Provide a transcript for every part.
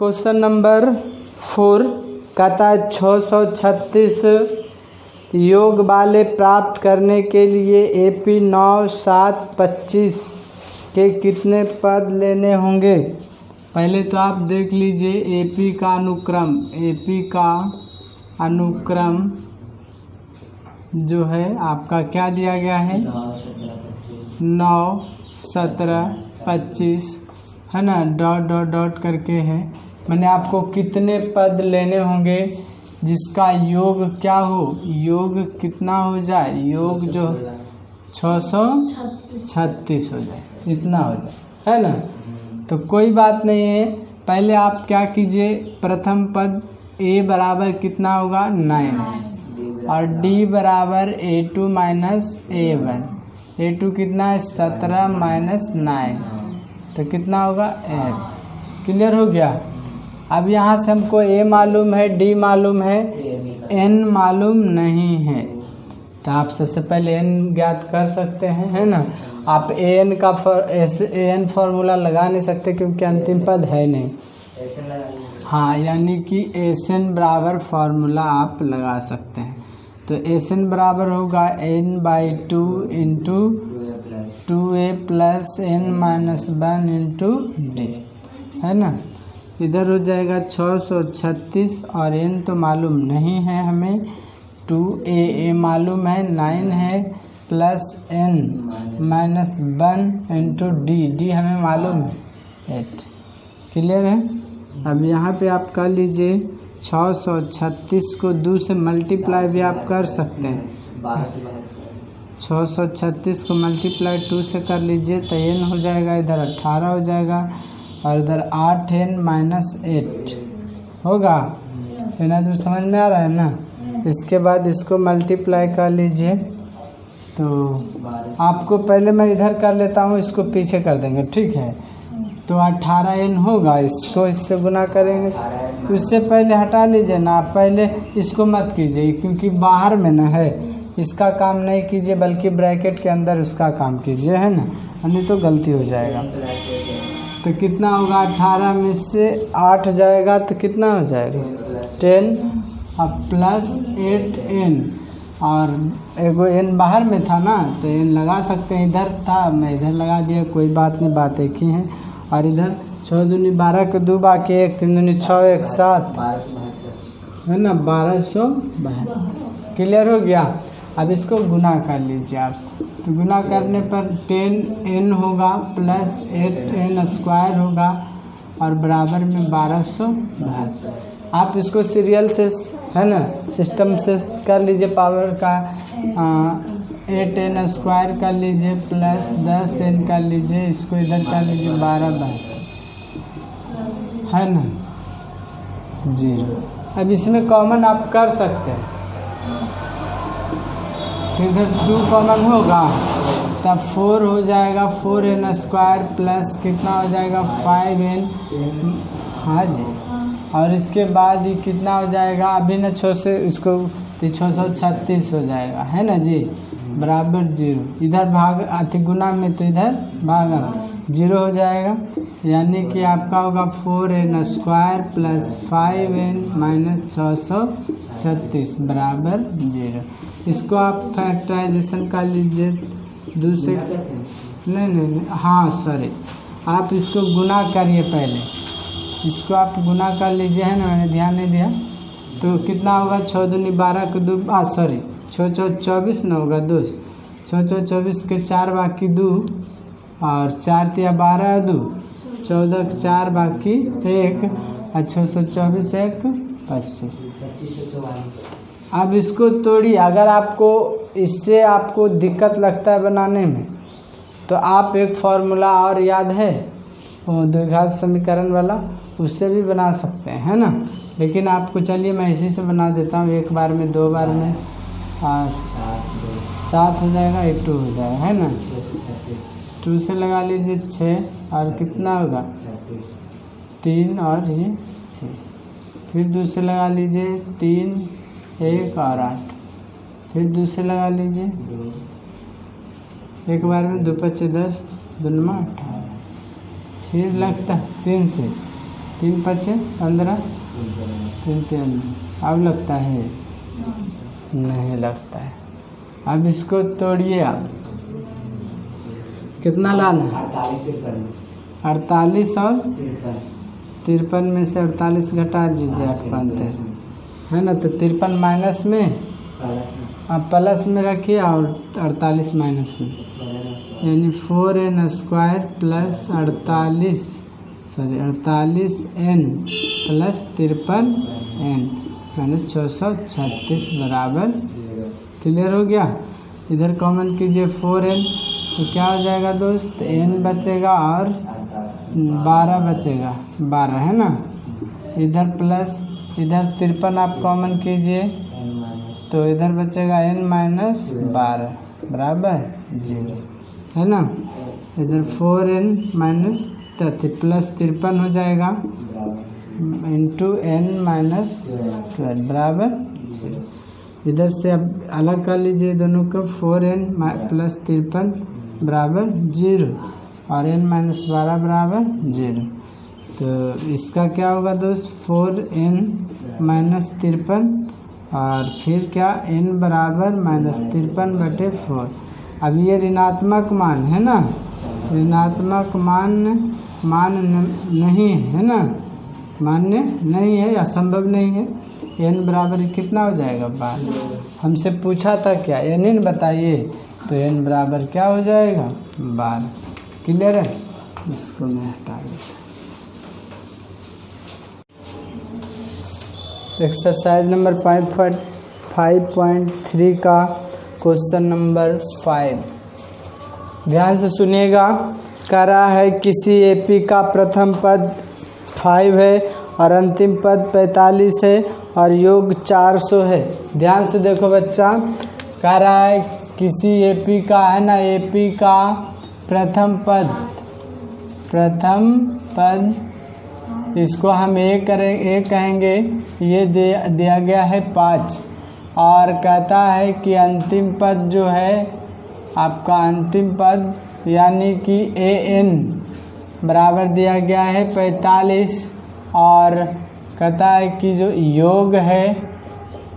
Question number 4 कहता है 636 योग वाले प्राप्त करने के लिए AP 9, 7, 25 के कितने पद लेने होंगे। पहले तो आप देख लीजिए AP का अनुक्रम जो है आपका क्या दिया गया है 9, 17, 25 है ना, डॉट डॉट डॉट करके है। मैंने आपको कितने पद लेने होंगे जिसका योग क्या हो, योग कितना हो जाए, योग जो 636 हो जाए, इतना हो जाए, है ना। तो कोई बात नहीं है, पहले आप क्या कीजिए, प्रथम पद A बराबर कितना होगा 9 और D बराबर A2 माइनस A1। A2 कितना है 17 माइनस 9 तो कितना होगा 8। क्लियर हो गया। अब यहाँ से हमको A मालूम है, D मालूम है, N मालूम नहीं है। तो आप सबसे पहले N ज्ञात कर सकते हैं, है ना। आप AN का AN फॉर्मूला लगा नहीं सकते क्योंकि अंतिम पद है नहीं। हाँ, यानी कि SN बराबर फार्मूला आप लगा सकते हैं। तो SN बराबर होगा N/2 into 2A plus N minus 1 into D, है ना। इधर हो जाएगा 636 और N तो मालूम नहीं है हमें, 2A मालूम है 9 है plus N minus 1 into D हमें मालूम है 8। क्लियर है। अब यहाँ पे आप कर लीजिए 636 को 2 से मल्टीप्लाई भी आप कर सकते हैं। 636 को मल्टीप्लाई 2 से कर लीजिए तो N हो जाएगा, इधर 18 हो जाएगा और इधर 8N माइनस 8 होगा। इतना तो समझ में आ रहा है ना। इसके बाद इसको मल्टीप्लाई कर लीजिए। तो आपको पहले मैं इधर कर लेता हूँ, इसको पीछे कर देंगे, ठीक है। तो 18N होगा, इसको इससे गुना करेंगे। उससे पहले हटा लीजिए ना, आप पहले इसको मत कीजिए क्योंकि बाहर में ना है, इसका काम नहीं कीजिए बल्कि ब्रैकेट के अंदर उसका काम कीजिए, है ना, नहीं तो गलती हो जाएगा। तो कितना होगा 18 में से 8 जाएगा तो कितना हो जाएगा 10 और प्लस 8N और एगो N बाहर में था ना तो N लगा सकते हैं, इधर था मैं इधर लगा दिया, कोई बात नहीं, बात एक ही है। और इधर 6 दूनी 12 के 2 बाकी 1, 3 दूनी 6, 1 7 है ना, 1272। क्लियर हो गया। अब इसको गुना कर लीजिए आप। तो गुना करने पर 10N होगा प्लस 8N स्क्वायर होगा और बराबर में 1272। आप इसको सीरियल से, है ना, सिस्टम से कर लीजिए, पावर का 8N स्क्वायर कर लीजिए प्लस 10N कर लीजिए, इसको इधर कर लीजिए 1272, है ना 0। अब इसमें कॉमन आप कर सकते हैं, तो इधर 2 कॉमन होगा तब 4 हो जाएगा, 4N स्क्वायर प्लस कितना हो जाएगा 5N, हाँ जी। और इसके बाद ये कितना हो जाएगा, अभी ना 6 से इसको 636 हो जाएगा, है ना जी, बराबर 0। इधर भाग अति गुना में तो इधर भागा 0 हो जाएगा, यानी कि आपका होगा 4N square plus 5N minus 636 बराबर 0। इसको आप फैक्टराइजेशन कर लीजिए दूसरे, नहीं, हाँ सॉरी, आप इसको गुना करिए पहले, इसको आप गुना कर लीजिए, है ना, मैंने ध्यान नहीं दिया। तो कितना होगा 6 दूनी 12 के 2 सॉरी 6 24 ना होगा 2, 6 24 के 4 बाकी 2 और 4 तिया 12 2, 14 के 4 बाकी 1 और 624 1 25। अब इसको तोड़िए, अगर आपको इससे आपको दिक्कत लगता है बनाने में तो आप एक फार्मूला और याद है वो द्विघात समीकरण वाला, उससे भी बना सकते हैं, है ना। लेकिन आपको चलिए मैं इसी से बना देता हूँ, एक बार में 2 बार में 7 हो जाएगा, 1 2 हो जाएगा, है ना। 2 से लगा लीजिए 6 और कितना होगा 3 और ये 6, फिर 2 से लगा लीजिए 3 1 और 8, फिर 2 से लगा लीजिए, एक बार में 2 5 10 2 9 18, फिर लगता है 3 से 3 5 15, 3 3। अब लगता है नहीं लगता है। अब इसको तोड़िए आप, कितना लाना है? 48 और 53 में से 48 घटा लीजिए, 8 5 13 है ना। तो 53 माइनस में, आप प्लस में रखिए और 48 माइनस में, यानी 4n² plus 48n plus 53n minus 636 बराबर। क्लियर हो गया। इधर कॉमन कीजिए 4n, तो क्या हो जाएगा दोस्त? n बचेगा और 12 बचेगा, 12 है ना। इधर प्लस, इधर 53 आप कॉमन कीजिए तो इधर बचेगा n माइनस 12 बराबर 0 है ना। इधर 4n माइनस प्लस 53 हो जाएगा इंटू n माइनस 12 बराबर 0। इधर से अब अलग कर लीजिए दोनों को, 4n प्लस 53 बराबर 0 और n माइनस 12 बराबर 0। तो इसका क्या होगा दोस्त? 4n माइनस 53 और फिर क्या, n बराबर माइनस 53/4। अब ये ऋणात्मक मान है ना, ऋणात्मक मान नहीं है ना, मान्य नहीं है, असंभव नहीं है। n बराबर कितना हो जाएगा? 12। हमसे पूछा था क्या, n बताइए, तो n बराबर क्या हो जाएगा? 12। क्लियर है। इसको मैं हटा देता। एक्सरसाइज नंबर 5.3 का क्वेश्चन नंबर 5, ध्यान से सुनिएगा। कह रहा है किसी एपी का प्रथम पद 5 है और अंतिम पद 45 है और योग 400 है। ध्यान से देखो बच्चा, कह रहा है किसी एपी का, है ना, एपी का प्रथम पद, इसको हम ए कहेंगे, ये दिया गया है 5 और कहता है कि अंतिम पद जो है आपका, अंतिम पद यानी कि an बराबर दिया गया है 45 और कहता है कि जो योग है,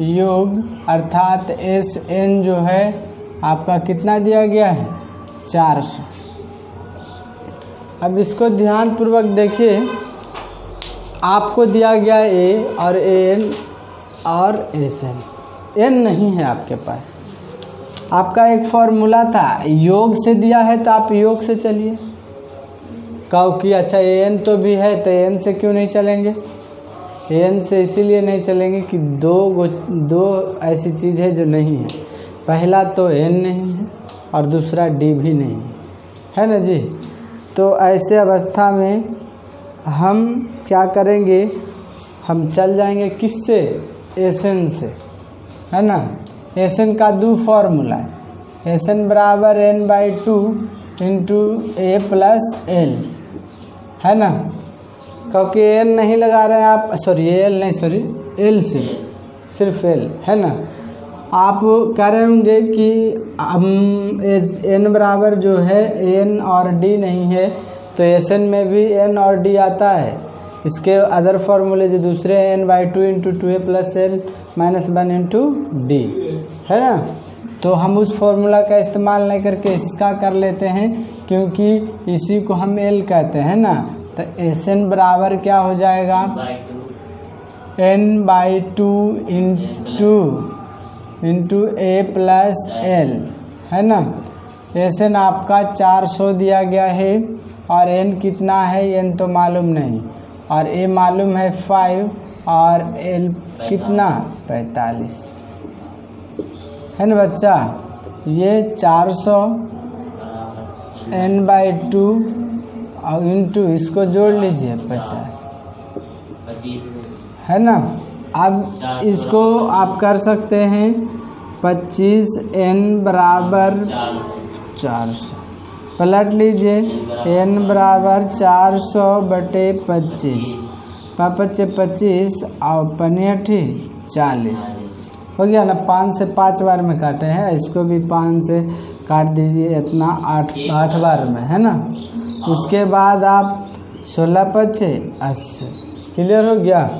योग अर्थात sn जो है आपका कितना दिया गया है? 400। अब इसको ध्यान पूर्वक देखिए, आपको दिया गया a और an और sn, n नहीं है आपके पास। आपका एक फॉर्मूला था, योग से दिया है तो आप योग से चलिए। कहो कि अच्छा an तो भी है तो n से क्यों नहीं चलेंगे? n से इसीलिए नहीं चलेंगे कि दो ऐसी चीज़ है जो नहीं है। पहला तो n नहीं है और दूसरा d भी नहीं है ना जी। तो ऐसे अवस्था में हम क्या करेंगे, हम चल जाएंगे किससे? sn से, है ना। sn का 2 फॉर्मूला है, sn बराबर n/2 into a plus l, है ना। क्योंकि n नहीं लगा रहे हैं आप, सॉरी l नहीं, सॉरी l से, सिर्फ l, है ना। आप कह रहे होंगे कि हम n बराबर जो है n और d नहीं है, तो sn में भी n और d आता है। इसके अदर फार्मूले जो दूसरे n/2 into 2a plus l minus 1 into d, है ना। तो हम उस फॉर्मूला का इस्तेमाल नहीं करके इसका कर लेते हैं, क्योंकि इसी को हम l कहते हैं ना। तो sn बराबर क्या हो जाएगा? n/2 into a plus l, है ना। sn आपका 400 दिया गया है और n कितना है? n तो मालूम नहीं और a मालूम है 5 और l कितना? 45, है ना बच्चा। ये 400 n/2 और इंटू इसको जोड़ लीजिए 50, है ना। अब इसको आप कर सकते हैं 25n बराबर 400, पलट लीजिए n बराबर 400/25, 25 और 40 हो गया ना। 5 से 5 बार में काटे हैं, इसको भी 5 से काट दीजिए, इतना 8 बार में, है ना। उसके बाद आप 16 × 5 = 80, क्लियर हो गया।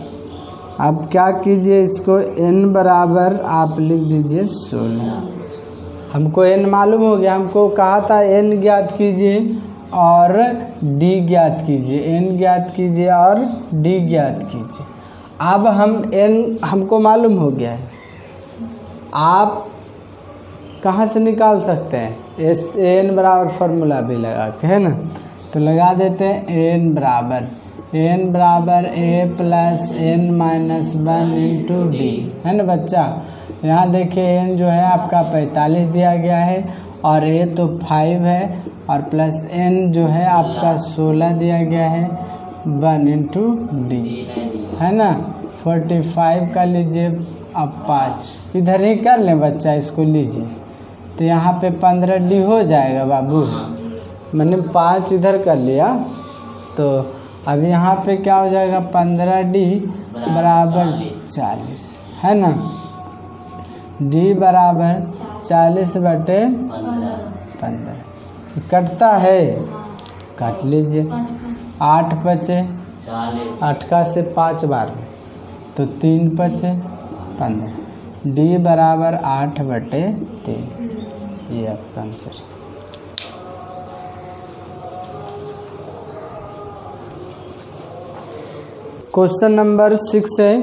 अब क्या कीजिए, इसको n बराबर आप लिख दीजिए 16। हमको n मालूम हो गया, हमको कहा था n ज्ञात कीजिए और d ज्ञात कीजिए, n ज्ञात कीजिए और d ज्ञात कीजिए। अब हम n हमको मालूम हो गया है, आप कहाँ से निकाल सकते हैं, n बराबर फार्मूला भी लगा के, है ना। तो लगा देते हैं n बराबर a plus n minus 1 into D, है ना बच्चा। यहाँ देखिए n जो है आपका 45 दिया गया है और a तो 5 है और प्लस n जो है आपका 16 दिया गया है 1 इंटू डी, है ना। 45 का लीजिए, अब 5 इधर ही कर लें बच्चा, इसको लीजिए तो यहाँ पे 15D हो जाएगा बाबू। मैंने 5 इधर कर लिया, तो अब यहाँ पे क्या हो जाएगा 15D बराबर 40, है ना। D बराबर 40/15 कटता है, काट लीजिए। 8 बचे, 8 का से 5 बार तो 3 बचे 15। D बराबर 8/3, ये आपका आंसर। क्वेश्चन नंबर 6 है,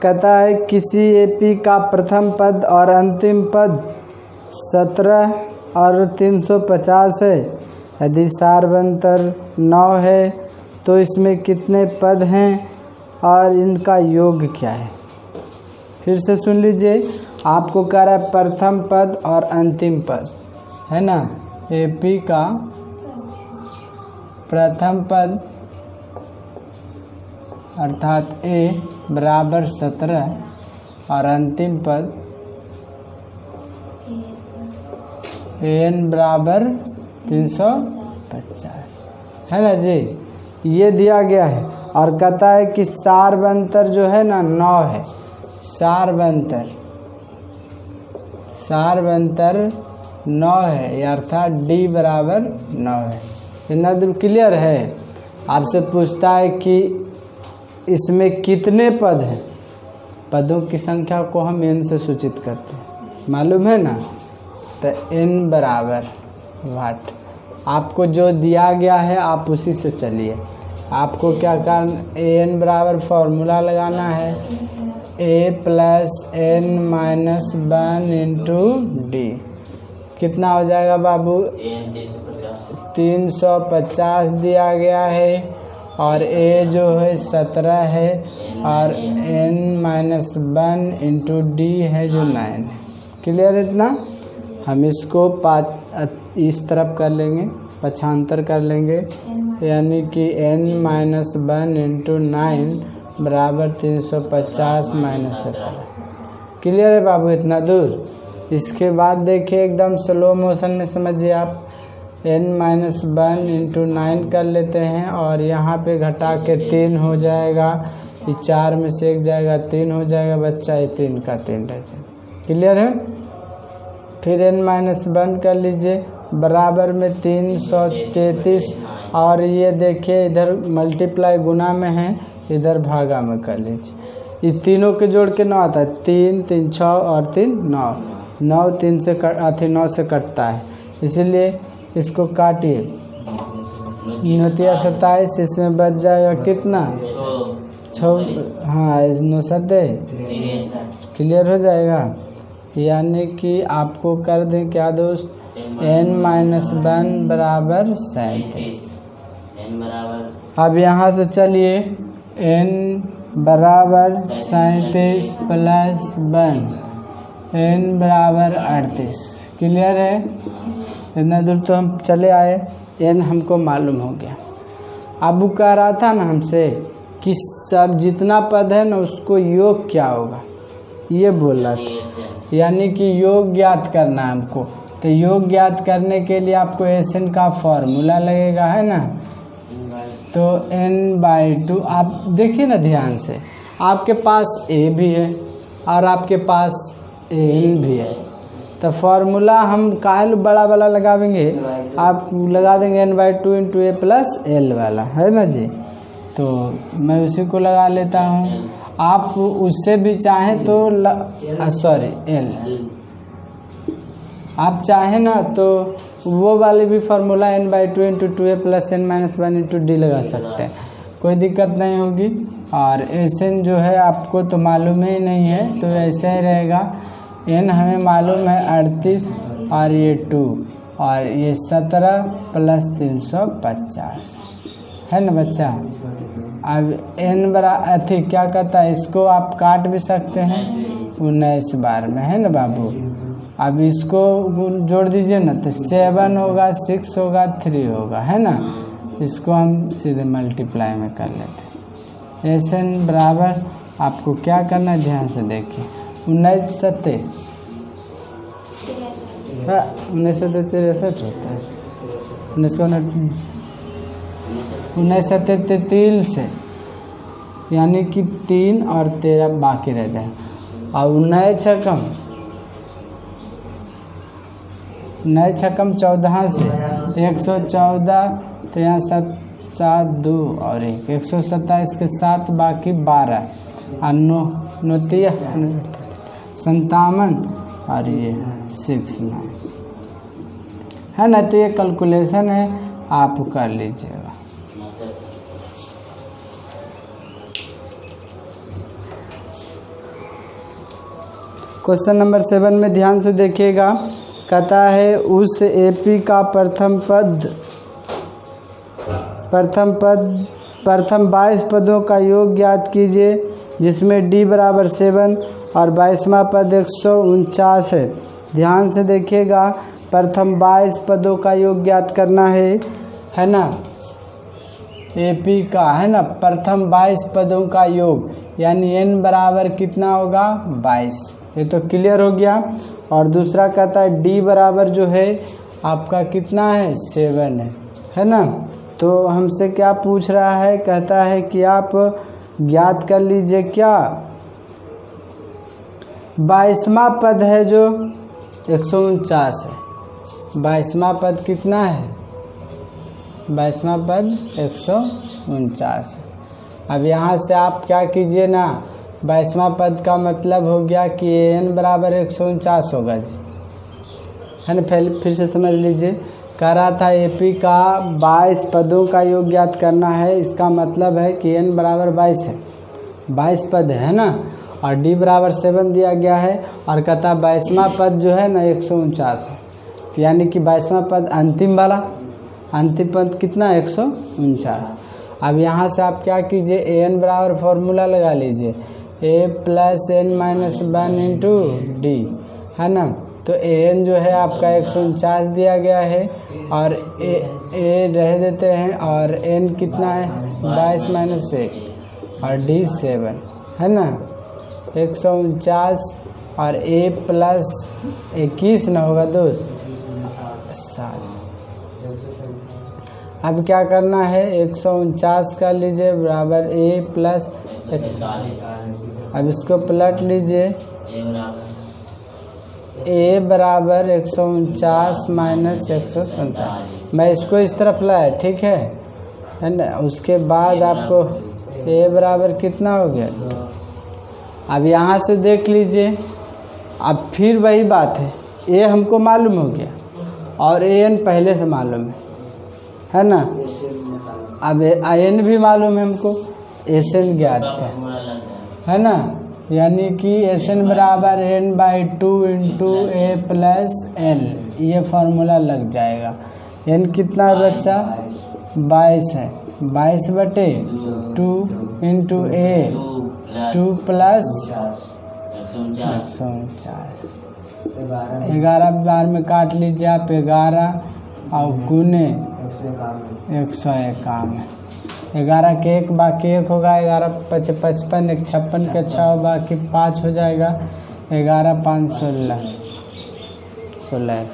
कहता है किसी एपी का प्रथम पद और अंतिम पद 17 और 350 है। यदि सारवंतर 9 है तो इसमें कितने पद हैं और इनका योग क्या है। फिर से सुन लीजिए, आपको कह रहा है प्रथम पद और अंतिम पद, है ना। एपी का प्रथम पद अर्थात a बराबर 17 और अंतिम पद an बराबर 350, है ना जी। ये दिया गया है और कहता है कि सारवंतर जो है ना 9 है। सारवंतर 9 है, अर्थात d बराबर 9 है। इतना दूर क्लियर है। आपसे पूछता है कि इसमें कितने पद हैं, पदों की संख्या को हम n से सूचित करते हैं, मालूम है ना। तो n बराबर वाट, आपको जो दिया गया है आप उसी से चलिए। आपको क्या करना, an बराबर फॉर्मूला लगाना है a plus n minus 1 into D. कितना हो जाएगा बाबू, 350 दिया गया है और a जो है 17 है और n माइनस 1 इंटू डी है जो 9 है। क्लियर इतना। हम इसको इस तरफ कर लेंगे, पक्षांतर कर लेंगे, यानी कि n माइनस 1 इंटू 9 बराबर 350 माइनस 17। क्लियर है बाबू इतना दूर। इसके बाद देखिए एकदम स्लो मोशन में समझिए आप, n माइनस 1 इंटू 9 कर लेते हैं और यहाँ पे घटा के 3 हो जाएगा, ये 4 में से 1 जाएगा 3 हो जाएगा बच्चा, ये 3 का 3 रह जाएगा। क्लियर है। फिर n माइनस 1 कर लीजिए बराबर में 333 और ये देखिए इधर मल्टीप्लाई गुना में है, इधर भागा में कर लीजिए। ये तीनों के जोड़ के 9 आता है, 3 3 6 और 3 9, 9 3 से 9 से कटता है, इसीलिए इसको काटिए। 9 27, इसमें बच जाएगा कितना 6, हाँ 9 7 क्लियर हो जाएगा। यानी कि आपको कर दें क्या दोस्त, n माइनस 1 बराबर 37। अब यहाँ से चलिए n बराबर 37 प्लस 1, n बराबर 38। क्लियर है। इतना दूर तो हम चले आए, n हमको मालूम हो गया। अब वो कह रहा था ना हमसे कि सब जितना पद है ना उसको योग क्या होगा, ये बोल रहा था। यानी कि योग ज्ञात करना है हमको। तो योग ज्ञात करने के लिए आपको एन का फॉर्मूला लगेगा, है ना। तो n/2 आप देखिए ना ध्यान से, आपके पास a भी है और आपके पास n भी है। तो फार्मूला हम काहे बड़ा वाला लगावेंगे, आप लगा देंगे n/2 into a plus l वाला, है ना जी। तो मैं उसी को लगा लेता हूँ। आप उससे भी चाहें तो एल आप चाहें ना तो वो वाले भी formula n/2 into 2a plus n-1 into D लगा सकते हैं, कोई दिक्कत नहीं होगी। और Sn जो है आपको तो मालूम ही नहीं है, तो ऐसा ही रहेगा। n हमें मालूम है 38 और ये 2 और ये 17 प्लस 350 है ना बच्चा। अब n अथी क्या कहता है, इसको आप काट भी सकते हैं 19 बार में, है ना बाबू। अब इसको जोड़ दीजिए ना, तो 7 होगा, 6 होगा, 3 होगा, है ना। इसको हम सीधे मल्टीप्लाई में कर लेते हैं। Sn बराबर आपको क्या करना है, ध्यान से देखिए। 19 सत्ते 63 होता है, 19 सत्ते 33 से, यानी कि 3 और 13 बाकी रह जाए। और 19 छकम 14 से 114, तो यहाँ 7 2 और 1 127 के साथ बाकी 12 और 9 57 और ये 6 9 है ना। तो ये कैलकुलेशन है, आप कर लीजिएगा। क्वेश्चन नंबर 7 में ध्यान से देखिएगा। कहता है उस एपी का प्रथम 22 पदों का योग ज्ञात कीजिए, जिसमें डी बराबर 7 और 22वां पद 149 है। ध्यान से देखिएगा, प्रथम 22 पदों का योग ज्ञात करना है ना। एपी का है ना, प्रथम 22 पदों का योग, यानी n बराबर कितना होगा 22, ये तो क्लियर हो गया। और दूसरा कहता है डी बराबर जो है आपका कितना है 7 है ना। तो हमसे क्या पूछ रहा है, कहता है कि आप ज्ञात कर लीजिए क्या 22वां पद है जो 149 है। 22वां पद कितना है, 22वां पद 149 है। अब यहाँ से आप क्या कीजिए ना, 22वां पद का मतलब हो गया कि n बराबर 149 होगा जी, है ना। फिर से समझ लीजिए, कह रहा था एपी का 22 पदों का योग ज्ञात करना है। इसका मतलब है कि n बराबर 22 है, 22 पद है ना, और डी बराबर 7 दिया गया है। और कहता 22वां पद जो है ना 149 है, यानी कि 22वां पद अंतिम वाला, अंतिम पद कितना 149। अब यहाँ से आप क्या कीजिए, an बराबर फॉर्मूला लगा लीजिए, a plus n-1 into D, है ना। तो an जो है आपका 149 दिया गया है, और a रह देते हैं, और n कितना है 22 माइनस 1 और d 7 है ना। 149 और a प्लस 21 ना होगा दोस्त 7। अब क्या करना है, 149 कर लीजिए बराबर a प्लस, अब इसको पलट लीजिए, a बराबर 149 माइनस 147। मैं इसको इस तरफ लाया, ठीक है ना। उसके बाद आपको a बराबर कितना हो गया। अब यहाँ से देख लीजिए, अब फिर वही बात है, a हमको मालूम हो गया और an पहले से मालूम है ना। अब n भी मालूम है हमको, Sn ज्ञात है ना, यानी कि Sn बराबर n/2 into a plus l, ये फार्मूला लग जाएगा। n कितना है बच्चा 22 है, 22/2 इंटू a 2 प्लस 149। 11 बार में काट लीजिए आप, 11 और गुने 151। 11 के 1 बाकी 1 होगा, 11 5 55, 1 56 के 6 बाकी 5 हो जाएगा, 11 5 16 16।